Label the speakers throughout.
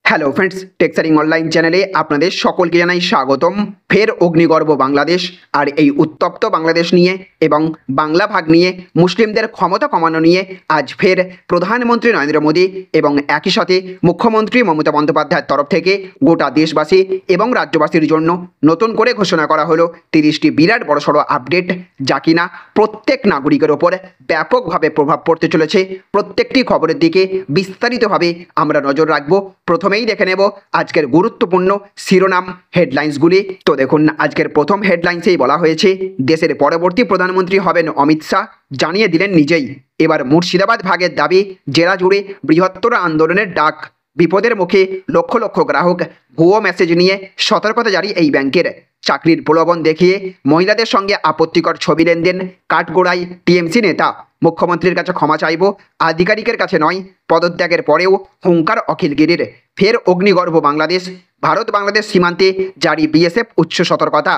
Speaker 1: Hello friends, টেক্সারিং online চ্যানেলে আপনাদের সকলকে জানাই স্বাগতম। ফের অগ্নিগর্ভ বাংলাদেশ আর এই উত্তপ্ত বাংলাদেশ নিয়ে এবং বাংলা ভাগ নিয়ে মুসলিমদের ক্ষমতা কমানো নিয়ে আজ ফের প্রধানমন্ত্রী নরেন্দ্র মোদী এবং একই সাথে মুখ্যমন্ত্রী মমতা বন্দ্যোপাধ্যায়ের তরফ থেকে গোটা দেশবাসী এবং রাজ্যবাসীর জন্য নতুন করে ঘোষণা করা হলো 30টি বিরাট বড়সড় আপডেট, যা কিনা প্রত্যেক নাগরিকের ওপর ব্যাপকভাবে প্রভাব পড়তে চলেছে। প্রত্যেকটি খবরের দিকে বিস্তারিতভাবে আমরা নজর রাখবো। প্রথমেই দেখে নেব আজকের গুরুত্বপূর্ণ শিরোনাম হেডলাইন্সগুলি। তো দেখুন, আজকের প্রথম হেডলাইন্সেই বলা হয়েছে দেশের পরবর্তী প্রধানমন্ত্রী হবেন অমিত শাহ, জানিয়ে দিলেন নিজেই। এবার মুর্শিদাবাদ ভাগের দাবি, জেলা জুড়ে বৃহত্তর আন্দোলনের ডাক। বিপদের মুখে লক্ষ লক্ষ গ্রাহক, ভুয়ো মেসেজ নিয়ে সতর্কতা জারি এই ব্যাংকের। চাকরির প্রলোভন দেখিয়ে মহিলাদের সঙ্গে আপত্তিকর ছবি লেনদেন, কাঠগোড়ায় টিএমসি নেতা। মুখ্যমন্ত্রীর কাছে ক্ষমা চাইব, আধিকারিকের কাছে নয়। পদত্যাগের পরেও হুঙ্কার অখিলগিরির। ফের অগ্নিগর্ভ বাংলাদেশ, ভারত বাংলাদেশ সীমান্তে জারি বিএসএফ উচ্চ সতর্কতা।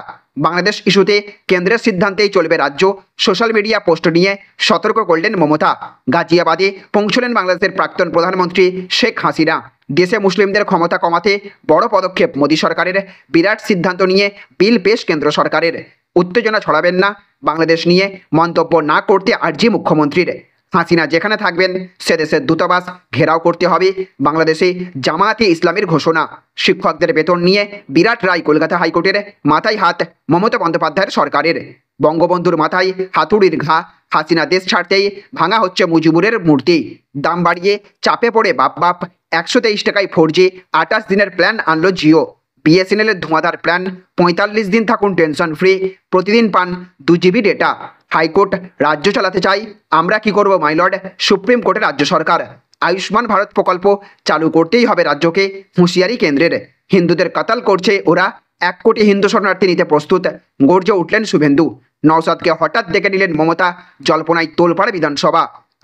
Speaker 1: বাংলাদেশ ইস্যুতে কেন্দ্রের সিদ্ধান্তেই চলবে রাজ্য, সোশ্যাল মিডিয়া পোস্ট নিয়ে সতর্ক করলেন মমতা। গাজিয়াবাদে পৌঁছলেন বাংলাদেশের প্রাক্তন প্রধানমন্ত্রী শেখ হাসিনা। দেশে মুসলিমদের ক্ষমতা কমাতে বড় পদক্ষেপ মোদী সরকারের, বিরাট সিদ্ধান্ত নিয়ে বিল পেশ কেন্দ্র সরকারের। উত্তেজনা ছড়াবেন না, বাংলাদেশ নিয়ে মন্তব্য না করতে আর্জি মুখ্যমন্ত্রীর। হাসিনা যেখানে থাকবেন সে দেশের দূতাবাস ঘেরাও করতে হবে। বাংলাদেশে জামায়াতে ইসলামের ঘোষণা। শিক্ষকদের বেতন নিয়ে বিরাট রায় কলকাতা হাইকোর্টের, মাথায় হাত মমতা বন্দ্যোপাধ্যায়ের সরকারের। বঙ্গবন্ধুর মাথায় হাতুড়ির ঘা, হাসিনা দেশ ছাড়তেই ভাঙা হচ্ছে মুজিবুরের মূর্তি। দাম বাড়িয়ে চাপে পড়ে বাপ 123 টাকায় 4G, 28 দিনের প্ল্যান আনলো জিও। বিএসএনএলের ধোঁয়াধার প্ল্যান, 45 দিন থাকুন টেনশন ফ্রি, প্রতিদিন পান 2 GB ডেটা। হাইকোর্ট রাজ্য চালাতে চাই, আমরা কি করব মাইলর্ড, সুপ্রিম কোর্টের রাজ্য সরকার। আয়ুষ্মান ভারত প্রকল্প চালু করতেই হবে রাজ্যকে, হুঁশিয়ারি কেন্দ্রের। হিন্দুদের কাতাল করছে ওরা, 1 কোটি হিন্দু শরণার্থী নিতে প্রস্তুত, গর্জে উঠলেন শুভেন্দু। নওশাদকে হঠাৎ ডেকে নিলেন মমতা, জল্পনায় তোলপাড় বিধানসভা।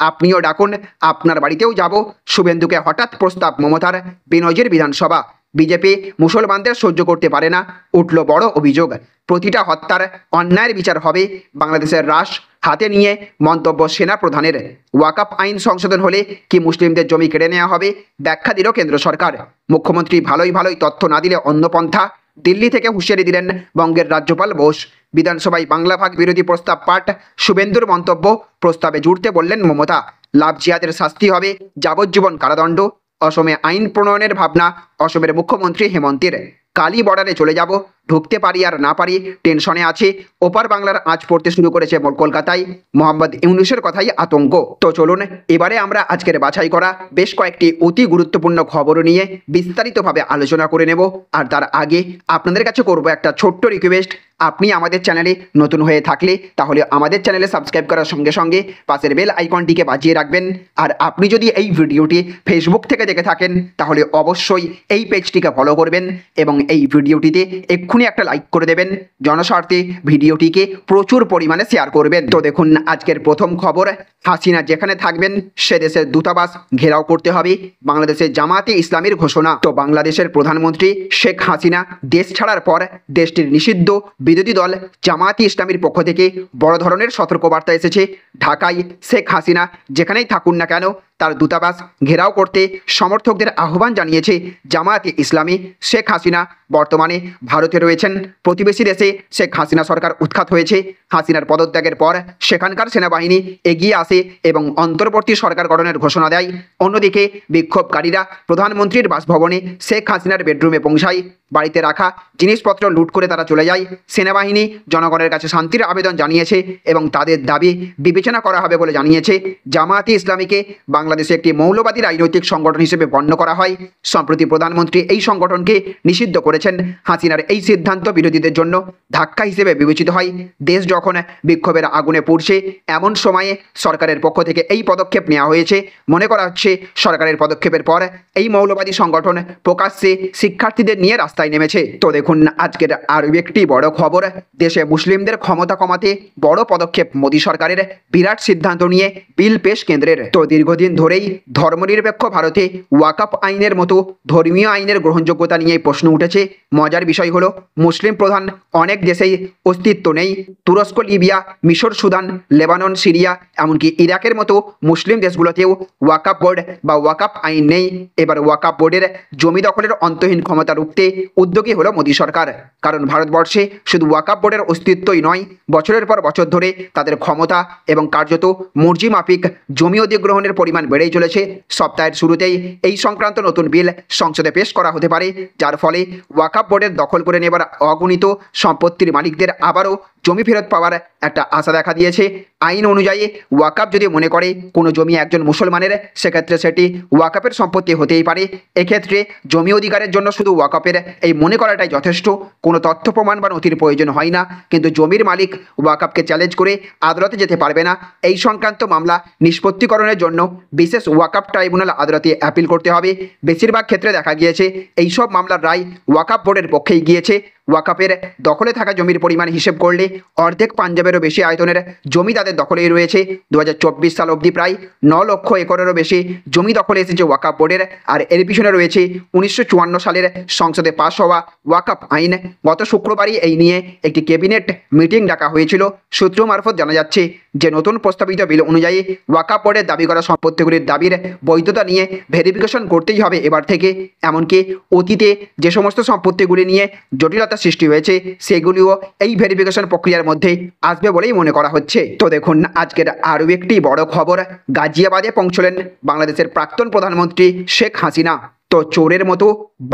Speaker 1: আপনিও ডাকুন, আপনার বাড়িতেও যাব, শুভেন্দুকে হঠাৎ প্রস্তাব মমতার, বিনয়জির বিধানসভা। বিজেপি মুসলমানদের সহ্য করতে পারে না, উঠল বড় অভিযোগ। প্রতিটা হত্যার অন্যায়ের বিচার হবে, বাংলাদেশের রাশ হাতে নিয়ে মন্তব্য সেনা প্রধানের। ওয়াকফ আইন সংশোধন হলে কি মুসলিমদের জমি কেড়ে নেওয়া হবে, ব্যাখ্যা দিল কেন্দ্র সরকার। মুখ্যমন্ত্রী ভালোই তথ্য না দিলে অন্য পন্থা, দিল্লি থেকে হুঁশিয়ারি দিলেন বঙ্গের রাজ্যপাল বোস। বিধানসভায় বাংলা ভাগ বিরোধী প্রস্তাব পাঠ, শুভেন্দুর মন্তব্য, প্রস্তাবে জুড়তে বললেন মমতা। লাভ জিহাদের শাস্তি হবে যাবজ্জীবন কারাদণ্ড। অসমে আইন প্রণয়নের ভাবনা অসমের মুখ্যমন্ত্রী হেমন্তের। কালী বর্ডারে চলে যাব, ঢুকতে পারি আর না পারি টেনশনে আছে। ওপার বাংলার আঁচ পড়তে শুরু করেছে কলকাতায়, মোহাম্মদ ইউনূসের কথাই আতঙ্ক। তো চলুন এবারে আমরা আজকের বাছাই করা বেশ কয়েকটি অতি গুরুত্বপূর্ণ খবর নিয়ে বিস্তারিতভাবে আলোচনা করে নেব। আর তার আগে আপনাদের কাছে করব একটা ছোট্ট রিকোয়েস্ট, আপনি আমাদের চ্যানেলে নতুন হয়ে থাকলে তাহলে আমাদের চ্যানেলে সাবস্ক্রাইব করার সঙ্গে সঙ্গে পাশের বেল আইকনটিকে বাজিয়ে রাখবেন। আর আপনি যদি এই ভিডিওটি ফেসবুক থেকে দেখে থাকেন তাহলে অবশ্যই এই পেজটিকে ফলো করবেন এবং এই ভিডিওটিতে এক্ষুনি একটা লাইক করে দেবেন। জনস্বার্থে ভিডিওটিকে প্রচুর পরিমাণে শেয়ার করবেন। তো দেখুন, আজকের প্রথম খবর, হাসিনা যেখানে থাকবেন সে দেশের দূতাবাস ঘেরাও করতে হবে, বাংলাদেশের জামায়াতে ইসলামের ঘোষণা। তো বাংলাদেশের প্রধানমন্ত্রী শেখ হাসিনা দেশ ছাড়ার পর দেশটির নিষিদ্ধ বিরোধী দল জামায়াতে ইসলামীর পক্ষ থেকে বড় ধরনের সতর্কবার্তা এসেছে। ঢাকায় শেখ হাসিনা যেখানেই থাকুন না কেন তার দূতাবাস ঘেরাও করতে সমর্থকদের আহ্বান জানিয়েছে জামায়াতে ইসলামী। শেখ হাসিনা বর্তমানে ভারতে রয়েছেন, প্রতিবেশী দেশে শেখ হাসিনা সরকার উৎখাত হয়েছে। হাসিনার পদত্যাগের পর সেখানকার সেনাবাহিনী এগিয়ে আসে এবং অন্তর্বর্তী সরকার গঠনের ঘোষণা দেয়। অন্যদিকে বিক্ষোভকারীরা প্রধানমন্ত্রীর বাসভবনে শেখ হাসিনার বেডরুমে পৌঁছায়। বাড়িতে রাখা জিনিসপত্র লুট করে তারা চলে যায়। সেনাবাহিনী জনগণের কাছে শান্তির আবেদন জানিয়েছে এবং তাদের দাবি বিবেচনা করা হবে বলে জানিয়েছে। জামায়াতে ইসলামীকে বাংলাদেশে একটি মৌলবাদী রাজনৈতিক সংগঠন হিসেবে গণ্য করা হয়। সম্প্রতি প্রধানমন্ত্রী এই সংগঠনকে নিষিদ্ধ করেছেন। হাসিনার এই সিদ্ধান্ত বিরোধীদের জন্য ধাক্কা হিসেবে বিবেচিত হয়। দেশ যখন বিক্ষোভের আগুনে পুড়ছে এমন সময়ে সরকারের পক্ষ থেকে এই পদক্ষেপ নেওয়া হয়েছে। মনে করা হচ্ছে সরকারের পদক্ষেপের পর এই মৌলবাদী সংগঠন প্রকাশ্যে শিক্ষার্থীদের নিয়ে রাস্তায় রাস্তায় নেমেছে। তো দেখুন আজকের আরও একটি বড় খবর, দেশে মুসলিমদের ক্ষমতা কমাতে বড় পদক্ষেপ মোদী সরকারের, বিরাট সিদ্ধান্ত নিয়ে বিল পেশ কেন্দ্রের। তো দীর্ঘদিন ধরেই ধর্মনিরপেক্ষ ভারতে ওয়াকফ আইনের মতো ধর্মীয় আইনের গ্রহণযোগ্যতা নিয়ে প্রশ্ন উঠেছে। মজার বিষয় হলো মুসলিম প্রধান অনেক দেশেই অস্তিত্ব নেই। তুরস্ক, লিবিয়া, মিশর, সুদান, লেবানন, সিরিয়া, এমনকি ইরাকের মতো মুসলিম দেশগুলোতেও ওয়াকফ বোর্ড বা ওয়াকফ আইন নেই। এবার ওয়াকফ বোর্ডের জমি দখলের অন্তহীন ক্ষমতা রুখতে উদ্যোগী হলো মোদী সরকার। কারণ ভারতবর্ষে শুধু ওয়াকফ বোর্ডের অস্তিত্বই নয়, বছরের পর বছর ধরে তাদের ক্ষমতা এবং কার্যত মর্জি মাফিক জমি অধিগ্রহণের পরিমাণ বেড়েই চলেছে। সপ্তাহের শুরুতেই এই সংক্রান্ত নতুন বিল সংসদে পেশ করা হতে পারে, যার ফলে ওয়াকফ বোর্ডের দখল করে নেবার অগণিত সম্পত্তির মালিকদের আবারও জমি ফেরত পাওয়ার একটা আশা দেখা দিয়েছে। আইন অনুযায়ী ওয়াকফ যদি মনে করে কোনো জমি একজন মুসলমানের, সেক্ষেত্রে সেটি ওয়াকফের সম্পত্তি হতেই পারে। এক্ষেত্রে জমি অধিকারের জন্য শুধু ওয়াকফের এই মনে করাটাই যথেষ্ট, কোনো তথ্য প্রমাণ বা নথির প্রয়োজন হয় না। কিন্তু জমির মালিক ওয়াকফকে চ্যালেঞ্জ করে আদালতে যেতে পারবে না। এই সংক্রান্ত মামলা নিষ্পত্তিকরণের জন্য বিশেষ ওয়াকফ ট্রাইব্যুনাল আদালতে অ্যাপিল করতে হবে। বেশিরভাগ ক্ষেত্রে দেখা গিয়েছে এইসব মামলার রায় ওয়াকফ বোর্ডের পক্ষেই গিয়েছে। ওয়াকফের দখলে থাকা জমির পরিমাণ হিসেব করলে অর্ধেক পাঞ্জাবেরও বেশি আয়তনের জমি তাদের দখলেই রয়েছে। 2024 সাল অবধি প্রায় 9 লক্ষ একরেরও বেশি জমি দখলে এসেছে ওয়াকফ বোর্ডের। আর এর পিছনে রয়েছে 1954 সালের সংসদে পাশ হওয়া ওয়াকফ আইন। গত শুক্রবারই এই নিয়ে একটি ক্যাবিনেট মিটিং ডাকা হয়েছিল। সূত্র মারফত জানা যাচ্ছে যে নতুন প্রস্তাবিত বিল অনুযায়ী ওয়াকফ বোর্ডের দাবি করা সম্পত্তিগুলির দাবির বৈধতা নিয়ে ভেরিফিকেশন করতেই হবে এবার থেকে। এমনকি অতীতে যে সমস্ত সম্পত্তিগুলি নিয়ে জটিলতা সৃষ্টি হয়েছে সেগুলিও এই ভেরিফিকেশন প্রক্রিয়ার মধ্যে আসবে বলেই মনে করা হচ্ছে। তো দেখুন আজকের আরও একটি বড় খবর, গাজিয়াবাদে পৌঁছলেন বাংলাদেশের প্রাক্তন প্রধানমন্ত্রী শেখ হাসিনা। তো চোরের মতো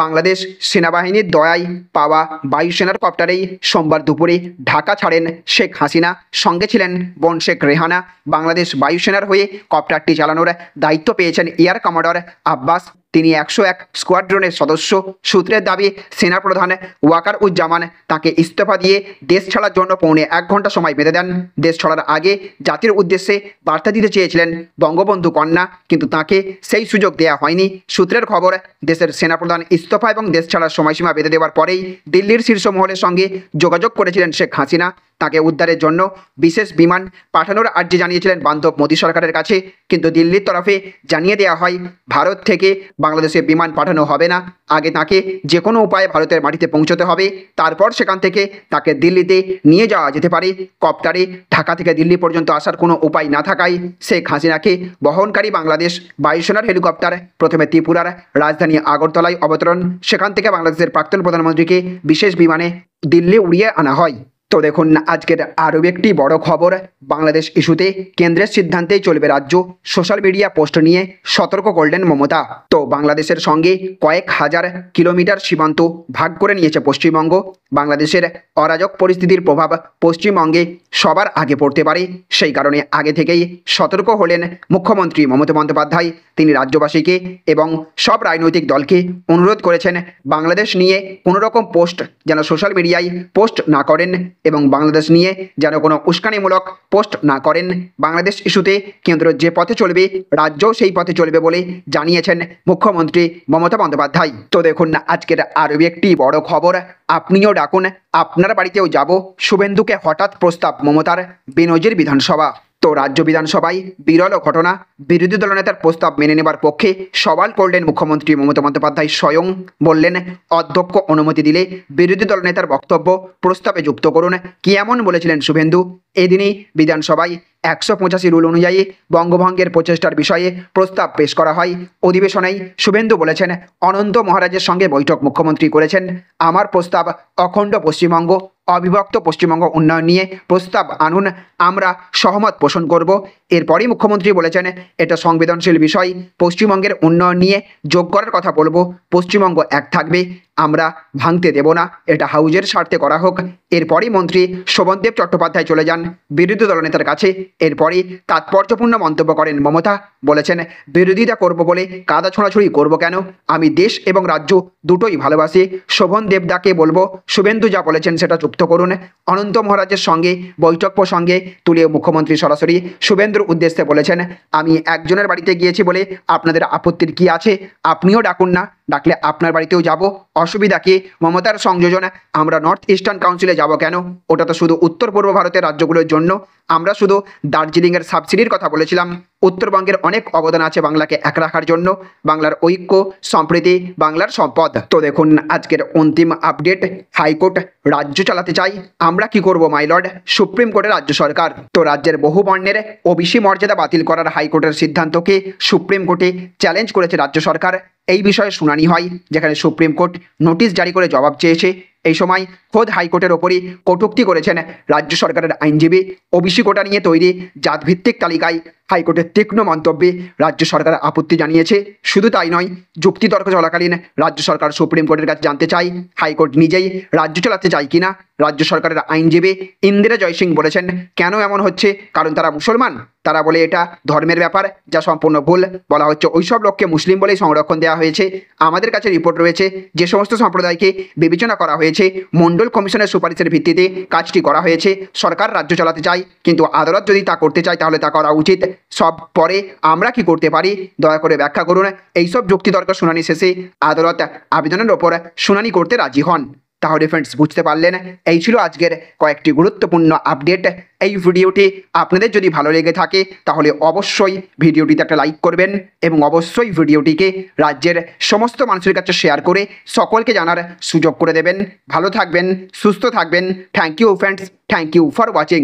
Speaker 1: বাংলাদেশ সেনাবাহিনীর দয়ায় পাওয়া বায়ুসেনার কপ্টারেই সোমবার দুপুরে ঢাকা ছাড়েন শেখ হাসিনা। সঙ্গে ছিলেন বোন শেখ রেহানা। বাংলাদেশ বায়ুসেনার হয়ে কপ্টারটি চালানোর দায়িত্ব পেয়েছেন এয়ার কমান্ডার আব্বাস। তিনি 101 স্কোয়াড্রনের সদস্য। সূত্রের দাবি সেনাপ্রধান ওয়াকার উজ্জামান তাকে ইস্তফা দিয়ে দেশ ছাড়ার জন্য 1.25 ঘন্টা সময় বেঁধে দেন। দেশ ছাড়ার আগে জাতির উদ্দেশ্যে বার্তা দিতে চেয়েছিলেন বঙ্গবন্ধু কন্যা, কিন্তু তাকে সেই সুযোগ দেওয়া হয়নি। সূত্রের খবর, দেশের সেনাপ্রধান ইস্তফা এবং দেশ ছাড়ার সময়সীমা বেঁধে দেওয়ার পরেই দিল্লির শীর্ষ মহলের সঙ্গে যোগাযোগ করেছিলেন শেখ হাসিনা। তাকে উদ্ধারের জন্য বিশেষ বিমান পাঠানোর আর্জি জানিয়েছিলেন বান্ধব মোদী সরকারের কাছে, কিন্তু দিল্লির তরফে জানিয়ে দেওয়া হয় ভারত থেকে বাংলাদেশে বিমান পাঠানো হবে না। আগে তাকে যে কোনো উপায়ে ভারতের মাটিতে পৌঁছতে হবে, তারপর সেখান থেকে তাকে দিল্লিতে নিয়ে যাওয়া যেতে পারে। কপ্টারে ঢাকা থেকে দিল্লি পর্যন্ত আসার কোনো উপায় না থাকায় শেখ হাসিনাকে বহনকারী বাংলাদেশ বায়ুসেনার হেলিকপ্টার প্রথমে ত্রিপুরার রাজধানী আগরতলায় অবতরণ, সেখান থেকে বাংলাদেশের প্রাক্তন প্রধানমন্ত্রীকে বিশেষ বিমানে দিল্লি উড়িয়ে আনা হয়। তো দেখুন আজকের আরও একটি বড় খবর, বাংলাদেশ ইস্যুতে কেন্দ্রের সিদ্ধান্তেই চলবে রাজ্য, সোশ্যাল মিডিয়া পোস্ট নিয়ে সতর্ক করলেন মমতা। তো বাংলাদেশের সঙ্গে কয়েক হাজার কিলোমিটার সীমান্ত ভাগ করে নিয়েছে পশ্চিমবঙ্গ। বাংলাদেশের অরাজক পরিস্থিতির প্রভাব পশ্চিমবঙ্গে সবার আগে পড়তে পারে। সেই কারণে আগে থেকেই সতর্ক হলেন মুখ্যমন্ত্রী মমতা বন্দ্যোপাধ্যায়। তিনি রাজ্যবাসীকে এবং সব রাজনৈতিক দলকে অনুরোধ করেছেন বাংলাদেশ নিয়ে কোনো রকম পোস্ট যেন সোশ্যাল মিডিয়ায় পোস্ট না করেন এবং বাংলাদেশ নিয়ে যেন কোনো উস্কানিমূলক পোস্ট না করেন। বাংলাদেশ ইস্যুতে কেন্দ্র যে পথে চলবে রাজ্যও সেই পথে চলবে বলে জানিয়েছেন মুখ্যমন্ত্রী মমতা বন্দ্যোপাধ্যায়। তো দেখুন আজকের আরও একটি বড় খবর, আপনিও ডাকুন আপনার বাড়িতেও যাব, শুভেন্দুকে হঠাৎ প্রস্তাব মমতার, বেনজির বিধানসভা। তো রাজ্য বিধানসভায় বিরল ঘটনা, বিরোধী দলনেতার প্রস্তাব মেনে নেবার পক্ষে সওয়াল করলেন মুখ্যমন্ত্রী মমতা বন্দ্যোপাধ্যায় স্বয়ং। বললেন অধ্যক্ষ অনুমতি দিলে বিরোধী দলনেতার বক্তব্য প্রস্তাবে যুক্ত করুন। কি এমন বলেছিলেন শুভেন্দু? এদিনই বিধানসভায় 185 রুল অনুযায়ী বঙ্গভঙ্গের প্রচেষ্টার বিষয়ে প্রস্তাব পেশ করা হয়। অধিবেশনেই শুভেন্দু বলেছেন, অনন্ত মহারাজের সঙ্গে বৈঠক মুখ্যমন্ত্রী করেছেন। আমার প্রস্তাব অখণ্ড পশ্চিমবঙ্গ, অবিভক্ত পশ্চিমবঙ্গ উন্নয়ন নিয়ে প্রস্তাব আনুন, আমরা সহমত পোষণ করব। এরপরই মুখ্যমন্ত্রী বলেছেন, এটা সংবেদনশীল বিষয়, পশ্চিমবঙ্গের উন্নয়ন নিয়ে যোগ করার কথা বলবো। পশ্চিমবঙ্গ এক থাকবে, আমরা ভাঙতে দেব না, এটা হাউজের স্বার্থে করা হোক। এরপরই মন্ত্রী শোভনদেব চট্টোপাধ্যায় চলে যান বিরোধী দলনেতার কাছে। এরপরই তাৎপর্যপূর্ণ মন্তব্য করেন মমতা। বলেছেন, বিরোধিতা করব বলে কাদা ছোঁড়াছুড়ি করব কেন? আমি দেশ এবং রাজ্য দুটোই ভালোবাসি। শোভন দেবদাকে বলবো, শুভেন্দু যা বলেছেন সেটা যুক্ত করুন। অনন্ত মহারাজের সঙ্গে বৈঠক প্রসঙ্গে তুলে মুখ্যমন্ত্রী সরাসরি শুভেন্দুর উদ্দেশ্যে বলেছেন, আমি একজনের বাড়িতে গিয়েছি বলে আপনাদের আপত্তির কি আছে? আপনিও ডাকুন না, ডাকলে আপনার বাড়িতেও যাব, অসুবিধা কি? মমতার সংযোজন আমরা নর্থ ইস্টার্ন কাউন্সিলে যাব কেন? ওটা তো শুধু উত্তর পূর্ব ভারতের রাজ্যগুলোর জন্য। আমরা শুধু দার্জিলিংয়ের সাবসিডির কথা বলেছিলাম। উত্তরবঙ্গের অনেক অবদান আছে বাংলাকে এক রাখার জন্য, বাংলার ঐক্য, সম্প্রীতি, বাংলার সম্পদ। তো দেখুন আজকের অন্তিম আপডেট, হাইকোর্ট রাজ্য চালাতে চাই, আমরা কি করব মাই লর্ড? সুপ্রিম কোর্টে রাজ্য সরকার। তো রাজ্যের বহু বর্ণের ওবিসি মর্যাদা বাতিল করার হাইকোর্টের সিদ্ধান্তকে সুপ্রিম কোর্টে চ্যালেঞ্জ করেছে রাজ্য সরকার। এই বিষয়ে শুনানি হয়, যেখানে সুপ্রিম কোর্ট নোটিশ জারি করে জবাব চেয়েছে। এই সময় খোদ হাইকোর্টের ওপরই কটূক্তি করেছেন রাজ্য সরকারের আইনজীবী। ওবিসি কোটা নিয়ে তৈরি জাতভিত্তিক তালিকায় হাইকোর্টের তীক্ষ্ণ মন্তব্যে রাজ্য সরকার আপত্তি জানিয়েছে। শুধু তাই নয়, যুক্তিতর্ক চলাকালীন রাজ্য সরকার সুপ্রিম কোর্টের কাছে জানতে চায় হাইকোর্ট নিজেই রাজ্য চালাতে চায় কিনা। রাজ্য সরকারের আইনজীবী ইন্দিরা জয়সিং বলেছেন, কেন এমন হচ্ছে? কারণ তারা মুসলমান। তারা বলে এটা ধর্মের ব্যাপার, যা সম্পূর্ণ ভুল। বলা হচ্ছে ওইসব লোককে মুসলিম বলেই সংরক্ষণ দেওয়া হয়েছে। আমাদের কাছে রিপোর্ট রয়েছে, যে সমস্ত সম্প্রদায়কে বিবেচনা করা হয়েছে, মণ্ডল কমিশনের সুপারিশের ভিত্তিতে কাজটি করা হয়েছে। সরকার রাজ্য চালাতে চায়, কিন্তু আদালত যদি তা করতে চায় তাহলে তা করা উচিত। সব পরে আমরা কি করতে পারি দয়া করে ব্যাখ্যা করুন। এইসব যুক্তিতর্ক শুনানি শেষে আদালত আবেদনের ওপর শুনানি করতে রাজি হন। তাহলে ফ্রেন্ডস বুঝতে পারলেন, এই ছিল আজকের কয়েকটি গুরুত্বপূর্ণ আপডেট। এই ভিডিওটি আপনাদের যদি ভালো লেগে থাকে তাহলে অবশ্যই ভিডিওটিতে একটা লাইক করবেন এবং অবশ্যই ভিডিওটিকে রাজ্যের সমস্ত মানুষের কাছে শেয়ার করে সকলকে জানার সুযোগ করে দেবেন। ভালো থাকবেন, সুস্থ থাকবেন। Thank you friends, thank you for watching.